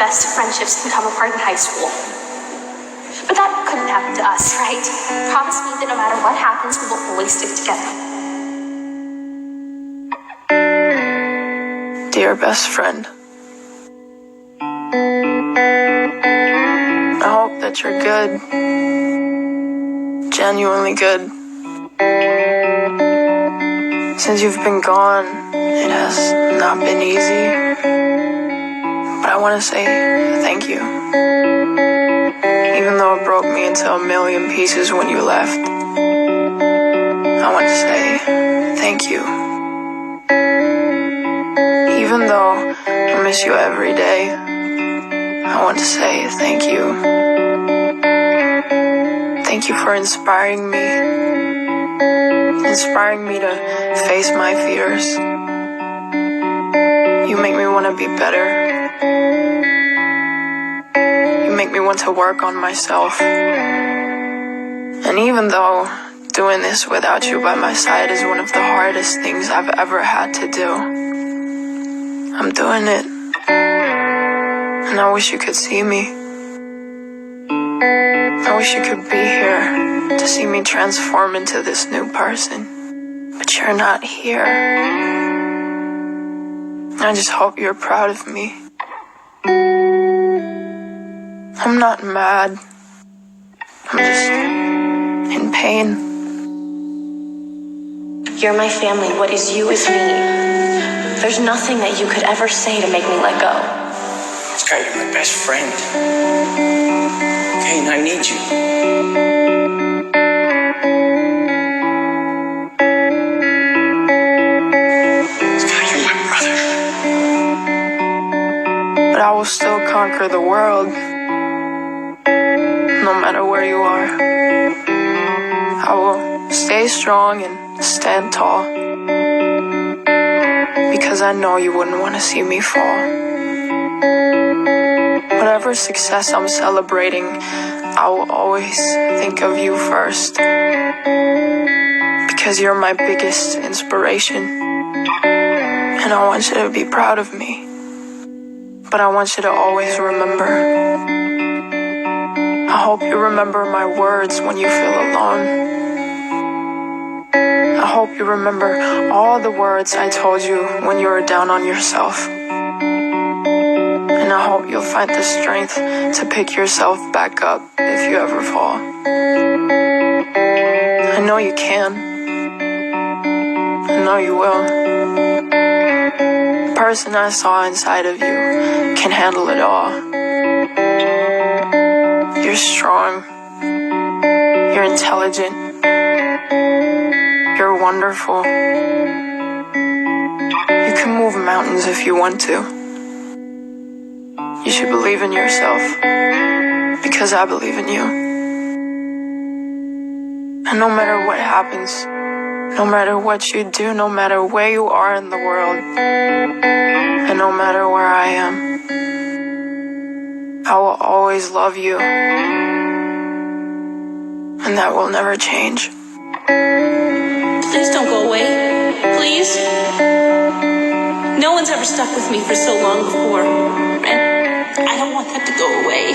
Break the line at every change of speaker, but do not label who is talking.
best friendships can come apart in high school. But that couldn't happen to us, right? Promise me that no matter what happens, we will always stick together.
Dear best friend, I hope that you're good, genuinely good. Since you've been gone, it has not been easy, but I want to say thank you. Even though it broke me into a million pieces when you left, I want to say thank you. Even though I miss you every day, I want to say thank you. Thank you for inspiring me to face my fears. You make me want to be better. You make me want to work on myself. And even though doing this without you by my side is one of the hardest things I've ever had to do, I'm doing it. And I wish you could see me. I wish you could be here to see me transform into this new person. But you're not here. I just hope you're proud of me. I'm not mad. I'm just in pain.
You're my family. What is you is me. There's nothing that you could ever say to make me let go.
Scott, you're my best friend. Okay, and I need you. Scott, you're my brother.
But I will still conquer the world, no matter where you are. I will stay strong and stand tall, because I know you wouldn't want to see me fall. Whatever success I'm celebrating, I will always think of you first, because you're my biggest inspiration. And I want you to be proud of me, but I want you to always remember. I hope you remember my words when you feel alone. I hope you remember all the words I told you when you were down on yourself. And I hope you'll find the strength to pick yourself back up if you ever fall. I know you can. I know you will. The person I saw inside of you can handle it all. You're strong. You're intelligent. You're wonderful. You can move mountains if you want to. You should believe in yourself, because I believe in you. And no matter what happens, no matter what you do, no matter where you are in the world, and no matter where I am, I will always love you. And that will never change.
Please don't go away. Please. No one's ever stuck with me for so long before. And I don't want that to go away.